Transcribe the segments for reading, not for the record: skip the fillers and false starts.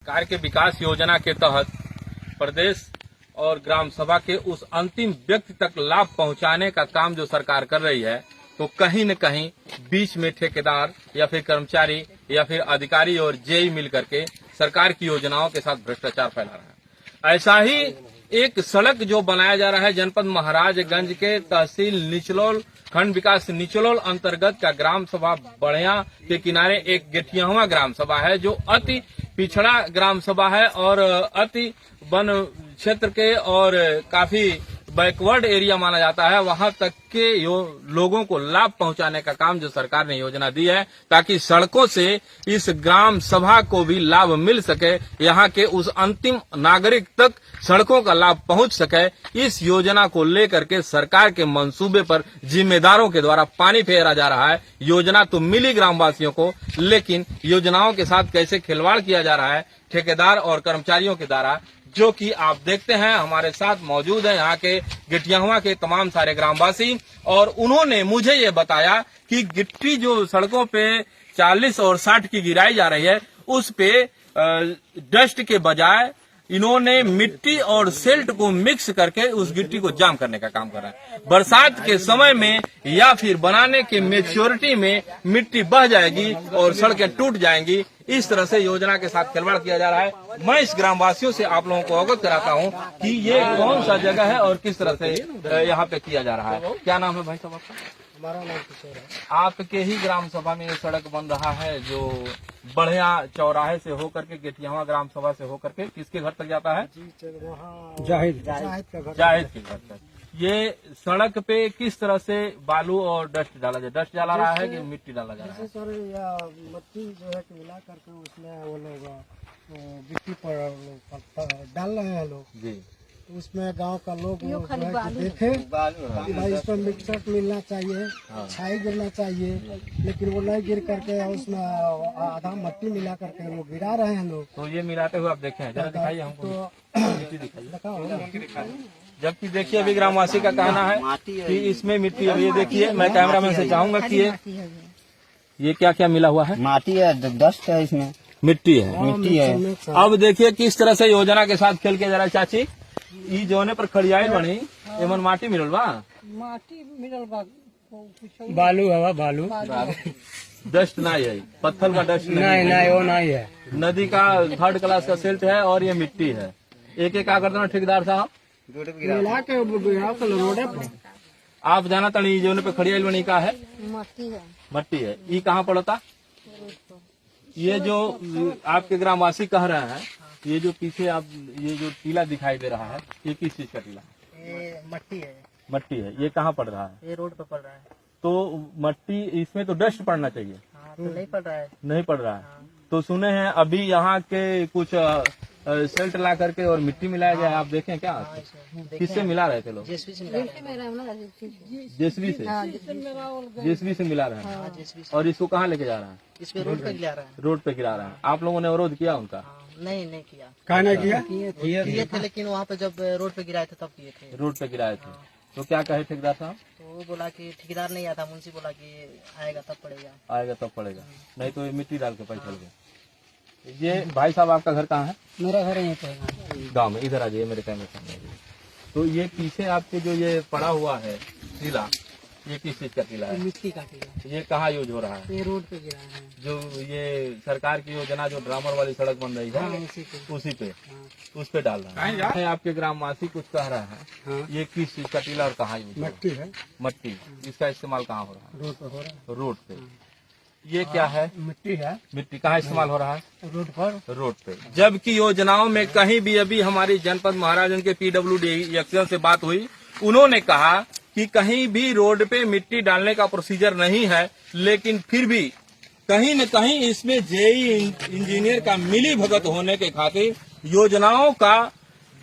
सरकार के विकास योजना के तहत प्रदेश और ग्राम सभा के उस अंतिम व्यक्ति तक लाभ पहुंचाने का काम जो सरकार कर रही है, तो कहीं न कहीं बीच में ठेकेदार या फिर कर्मचारी या फिर अधिकारी और जेई मिल करके सरकार की योजनाओं के साथ भ्रष्टाचार फैला रहा है। ऐसा ही एक सड़क जो बनाया जा रहा है जनपद महाराजगंज के तहसील निचलोल खंड विकास निचलोल अंतर्गत का ग्राम सभा बढ़िया के किनारे एक गेठियावा ग्राम सभा है, जो अति पिछड़ा ग्राम सभा है और अति वन क्षेत्र के और काफी बैकवर्ड एरिया माना जाता है। वहां तक के लोगों को लाभ पहुंचाने का काम जो सरकार ने योजना दी है, ताकि सड़कों से इस ग्राम सभा को भी लाभ मिल सके, यहाँ के उस अंतिम नागरिक तक सड़कों का लाभ पहुंच सके। इस योजना को लेकर के सरकार के मंसूबे पर जिम्मेदारों के द्वारा पानी फेरा जा रहा है। योजना तो मिली ग्रामवासियों को, लेकिन योजनाओं के साथ कैसे खिलवाड़ किया जा रहा है ठेकेदार और कर्मचारियों के द्वारा, जो कि आप देखते हैं। हमारे साथ मौजूद है यहाँ के गिट्टियाहुआ के तमाम सारे ग्रामवासी, और उन्होंने मुझे ये बताया कि गिट्टी जो सड़कों पे 40 और 60 की गिराई जा रही है, उस पे डस्ट के बजाय इन्होंने मिट्टी और सेल्ट को मिक्स करके उस गिट्टी को जाम करने का काम कर रहा है। बरसात के समय में या फिर बनाने के मेच्योरिटी में मिट्टी बह जाएगी और सड़कें टूट जाएंगी। इस तरह से योजना के साथ खिलवाड़ किया जा रहा है। मैं इस ग्रामवासियों से आप लोगों को अवगत कराता हूँ कि ये कौन सा जगह है और किस तरह से यहाँ पे किया जा रहा है। क्या नाम है भाई साहब आपका? हमारा नाम किशोर है। आपके ही ग्राम सभा में ये सड़क बन रहा है जो बढ़िया चौराहे से होकर के गेठियावा ग्राम सभा से होकर के किसके घर तक जाता है? वहाँ जाहिद का घर, जाहिद के घर तक। ये सड़क पे किस तरह से बालू और डस्ट डाला जाए? डस्ट डाला रहा है कि मिट्टी डाला जा रहा है? सर या मिट्टी जो है मिला करके उसमें वो लोग गिट्टी पर डाल रहे हैं लोग जी। तो उसमें गांव का लोग देखे भाई इसमें मिक्सर मिलना चाहिए, छाई गिरना चाहिए, लेकिन वो नहीं गिर करके उसमें आधा मट्टी मिला करके वो गिरा रहे हैं लोग। तो ये मिलाते हुए आप देखे हैं, जरा दिखाइए हमको, मिट्टी दिखाइए। जबकि देखिए अभी ग्रामवासी का कहना है कि इसमें मिट्टी है। ये देखिए, मैं कैमरामैन से चाहूंगा कि ये क्या क्या मिला हुआ है? माटी है, डस्ट है, इसमें मिट्टी है। अब देखिए किस तरह से योजना के साथ खेल के जा रहा है। चाची, ई जोने पर खड़ियाई बनी एमन माटी मिलल बा? माटी मिलल बा, बालू हवा बालू डस्ट नहीं है, पत्थर का डस्ट नहीं वो नहीं है। नदी का 3rd क्लास का सिल्ट है और ये मिट्टी है। एक एक क्या करते हैं ठेकेदार साहब? मिला के रोडे पर आप जाना तनी जोने पे खड़ियाई बनी का है? मट्टी है। ये कहाँ पड़ता? ये जो आपके ग्रामवासी कह रहे हैं, ये जो पीछे आप ये जो टीला दिखाई दे रहा है, ये किस चीज का टीला है? ये मट्टी है। मट्टी है। ये कहाँ पड़ रहा है? ये रोड पे पड़ रहा है। तो मट्टी, इसमें तो डस्ट पड़ना चाहिए। हाँ, तो नहीं पड़ रहा है। नहीं पड़ रहा है। तो सुने हैं अभी यहाँ के कुछ सेल्ट ला करके और मिट्टी मिलाया गया है। आप देखें क्या? किससे मिला रहे थे लोग? जेसीबी से मिला रहे हैं। जेसीबी से मिला रहे हैं। और इसको कहाँ लेके जा रहे हैं? इस पे रोड पे गिरा रहा है। रोड पे गिरा रहे हैं। आप लोगों ने अवरोध किया उनका? नहीं किया। कहाँ नहीं किया? किए थे, लेकिन वहाँ पे जब रोड पे गिराए थे तब किए थे। रोड पे गिराए थे। तो क्या कहे ठेकेदार साहब? तो वो बोला कि ठेकेदार नहीं आता, मुंशी बोला कि आएगा तब पड़ेगा। आएगा तब पड़ेगा, नहीं तो ये मिट्टी डाल के पैसा लगे। ये भाई साहब आपका घर कहाँ है? मेरा घर यहीं पे गाँव में। इधर आ जाइए मेरे कैमरे सामने। तो ये पीछे आपके जो ये पड़ा हुआ है टीला, ये किस चीज का टीला है? मिट्टी का टीला। ये कहाँ यूज हो रहा है? ये रोड पे गिरा है। जो ये सरकार की योजना जो ड्रामर वाली सड़क बन रही है, उसी पे उस पे डाल रहा है। आपके ग्रामवासी कुछ कह रहा है, ये किस चीज का टीला और कहाँ यूज? मट्टी है। मट्टी। इसका इस्तेमाल कहाँ हो रहा है? रोड पे हो रहा है। रोड पे। ये क्या है? मिट्टी है। मिट्टी कहाँ इस्तेमाल हो रहा है? रोड पर। रोड पे। जबकि योजनाओं में कहीं भी, अभी हमारी जनपद महाराजगंज के PWD एक्शन से बात हुई, उन्होंने कहा कि कहीं भी रोड पे मिट्टी डालने का प्रोसीजर नहीं है, लेकिन फिर भी कहीं न कहीं इसमें जेई इंजीनियर का मिली भगत होने के खातिर योजनाओं का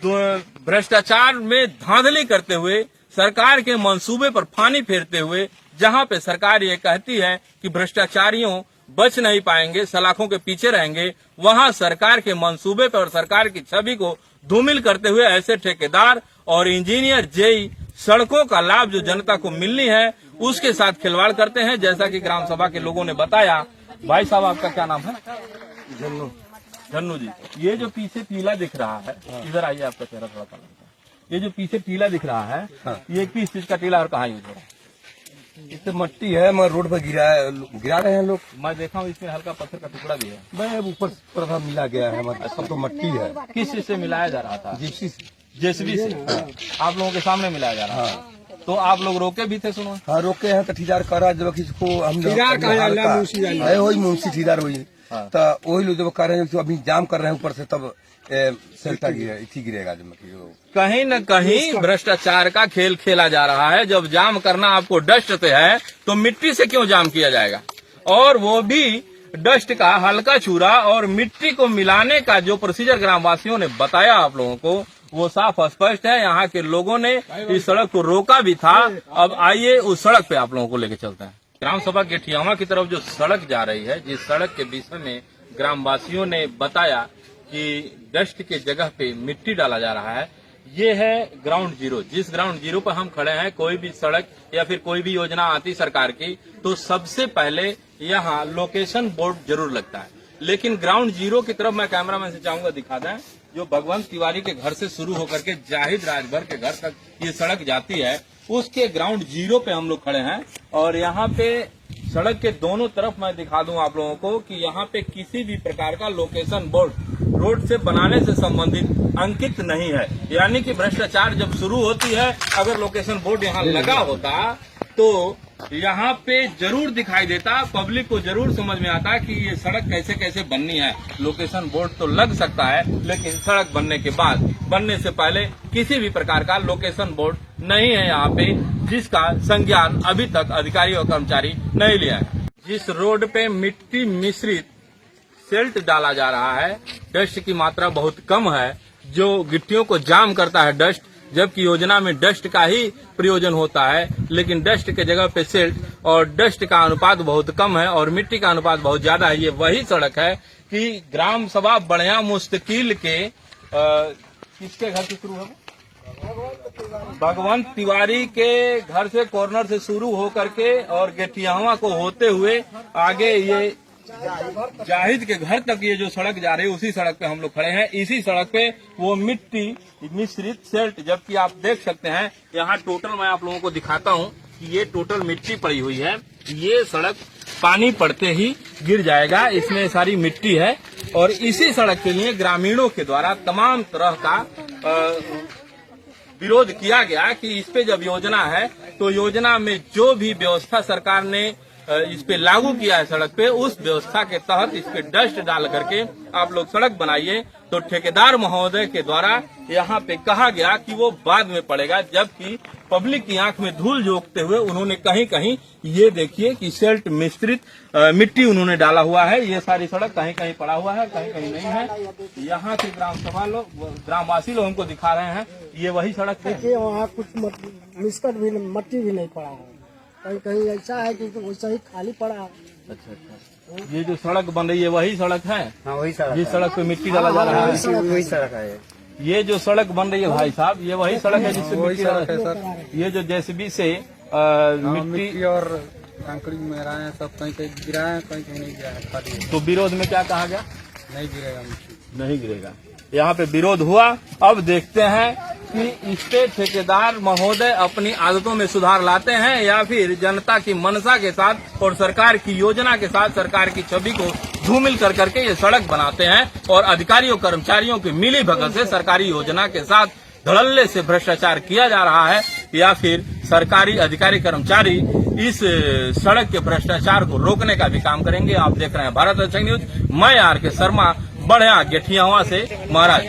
भ्रष्टाचार में धांधली करते हुए, सरकार के मंसूबे पर पानी फेरते हुए, जहां पे सरकार ये कहती है कि भ्रष्टाचारियों बच नहीं पाएंगे, सलाखों के पीछे रहेंगे, वहां सरकार के मंसूबे पर और सरकार की छवि को धूमिल करते हुए ऐसे ठेकेदार और इंजीनियर जेई सड़कों का लाभ जो जनता को मिलनी है उसके साथ खिलवाड़ करते हैं, जैसा कि ग्राम सभा के लोगों ने बताया। भाई साहब आपका क्या नाम है? धन्नू जी, ये जो पीछे टीला दिख रहा है, इधर आइए, आपका चेहरा थोड़ा काला दिख रहा है। ये जो पीछे टीला दिख रहा है, ये किस चीज का टीला और कहाँ यूज हो रहा है? इससे मट्टी है, मगर रोड पर गिरा रहे हैं लोग। मैं देखा हूँ इसमें हल्का पत्थर का टुकड़ा भी है। मैं ऊपर थोड़ा मिला गया है, मतलब सब तो मट्टी है। किस चीज से मिलाया जा रहा था? जिप्सी से। जेसीबी से। आप लोगों के सामने मिलाया जा रहा था। तो आप लोग रोके भी थे? सुनो, हाँ रोके हैं तो ठिदार करा जब इसको हम है वही मुंशी ठिदार हुई तो वही लोग जब कर रहे हैं, अभी जाम कर रहे हैं ऊपर से, तब सेल्टा गिरेगा। कहीं न कहीं भ्रष्टाचार का खेल खेला जा रहा है। जब जाम करना आपको डस्ट से है तो मिट्टी से क्यों जाम किया जाएगा? और वो भी डस्ट का हल्का चूरा और मिट्टी को मिलाने का जो प्रोसीजर ग्रामवासियों ने बताया आप लोगों को, वो साफ स्पष्ट है। यहाँ के लोगों ने इस सड़क को रोका भी था। अब आइए उस सड़क पे आप लोगों को लेके चलते हैं। ग्राम सभा गेठियावा की तरफ जो सड़क जा रही है, जिस सड़क के विषय में ग्रामवासियों ने बताया कि डस्ट के जगह पे मिट्टी डाला जा रहा है, ये है ग्राउंड जीरो। जिस ग्राउंड जीरो पर हम खड़े हैं, कोई भी सड़क या फिर कोई भी योजना आती सरकार की तो सबसे पहले यहाँ लोकेशन बोर्ड जरूर लगता है। लेकिन ग्राउंड जीरो की तरफ मैं कैमरामैन से चाहूंगा दिखा दें, जो भगवंत तिवारी के घर से शुरू होकर के जाहिद राजभर के घर तक ये सड़क जाती है, उसके ग्राउंड जीरो पे हम लोग खड़े हैं। और यहाँ पे सड़क के दोनों तरफ मैं दिखा दूं आप लोगों को कि यहाँ पे किसी भी प्रकार का लोकेशन बोर्ड रोड से बनाने से संबंधित अंकित नहीं है। यानी कि भ्रष्टाचार जब शुरू होती है, अगर लोकेशन बोर्ड यहाँ लगा होता तो यहाँ पे जरूर दिखाई देता, पब्लिक को जरूर समझ में आता कि ये सड़क कैसे कैसे बननी है। लोकेशन बोर्ड तो लग सकता है, लेकिन सड़क बनने के बाद, बनने से पहले किसी भी प्रकार का लोकेशन बोर्ड नहीं है यहाँ पे, जिसका संज्ञान अभी तक अधिकारी और कर्मचारी नहीं लिया है। जिस रोड पे मिट्टी मिश्रित सेल्ट डाला जा रहा है, डस्ट की मात्रा बहुत कम है, जो गिट्टियों को जाम करता है डस्ट, जबकि योजना में डस्ट का ही प्रयोजन होता है, लेकिन डस्ट के जगह पे सेल्ट और डस्ट का अनुपात बहुत कम है और मिट्टी का अनुपात बहुत ज्यादा है। ये वही सड़क है कि ग्राम सभा बढ़िया मुस्तकिल के किसके घर से शुरू होगा? भगवंत तिवारी के घर से कॉर्नर से शुरू होकर के और गेठियावा को होते हुए आगे ये जाहिद के घर तक ये जो सड़क जा रही है, उसी सड़क पे हम लोग खड़े हैं। इसी सड़क पे वो मिट्टी मिश्रित सेल्ट, जबकि आप देख सकते हैं यहाँ टोटल मैं आप लोगों को दिखाता हूँ कि ये टोटल मिट्टी पड़ी हुई है। ये सड़क पानी पड़ते ही गिर जाएगा, इसमें सारी मिट्टी है। और इसी सड़क के लिए ग्रामीणों के द्वारा तमाम तरह का विरोध किया गया कि इस पे जब योजना है तो योजना में जो भी व्यवस्था सरकार ने इस पे लागू किया है सड़क पे, उस व्यवस्था के तहत इस पे डस्ट डाल करके आप लोग सड़क बनाइए। तो ठेकेदार महोदय के द्वारा यहाँ पे कहा गया कि वो बाद में पड़ेगा, जबकि पब्लिक की आंख में धूल झोंकते हुए उन्होंने कहीं कहीं ये देखिए कि सेल्ट मिश्रित मिट्टी उन्होंने डाला हुआ है। ये सारी सड़क कहीं कहीं पड़ा हुआ है, कहीं कहीं नहीं है। यहाँ के ग्राम सभा लोग, ग्रामवासी लोग हमको दिखा रहे हैं, ये वही सड़क है। देखिए वहाँ कुछ मिस्कट भी, मट्टी भी नहीं पड़ा है, कहीं कहीं ऐसा है कि वैसा ही खाली पड़ा है। अच्छा, ये जो सड़क बन रही है वही सड़क है? हाँ वही सड़क, जिस सड़क पे मिट्टी डाला जा रहा है वही सड़क है। ये जो सड़क बन रही है भाई साहब, ये वही सड़क है जिससे मिट्टी डाला है सर? ये जो जेसीबी से मिट्टी और कंकड़ी मेरा सब कहीं कहीं गिरा है, कहीं कहीं नहीं गिरा है, खाली। तो विरोध में क्या कहा गया? नहीं गिरेगा मिट्टी, नहीं गिरेगा। यहाँ पे विरोध हुआ। अब देखते हैं कि इस पे ठेकेदार महोदय अपनी आदतों में सुधार लाते हैं या फिर जनता की मनसा के साथ और सरकार की योजना के साथ सरकार की छवि को धूमिल कर करके ये सड़क बनाते हैं और अधिकारियों कर्मचारियों की मिली भगत से सरकारी योजना के साथ धड़ल्ले से भ्रष्टाचार किया जा रहा है, या फिर सरकारी अधिकारी कर्मचारी इस सड़क के भ्रष्टाचार को रोकने का भी काम करेंगे। आप देख रहे हैं भारत दर्शन न्यूज, मैं आर के शर्मा, बढ़िया गेठियावा से महाराज।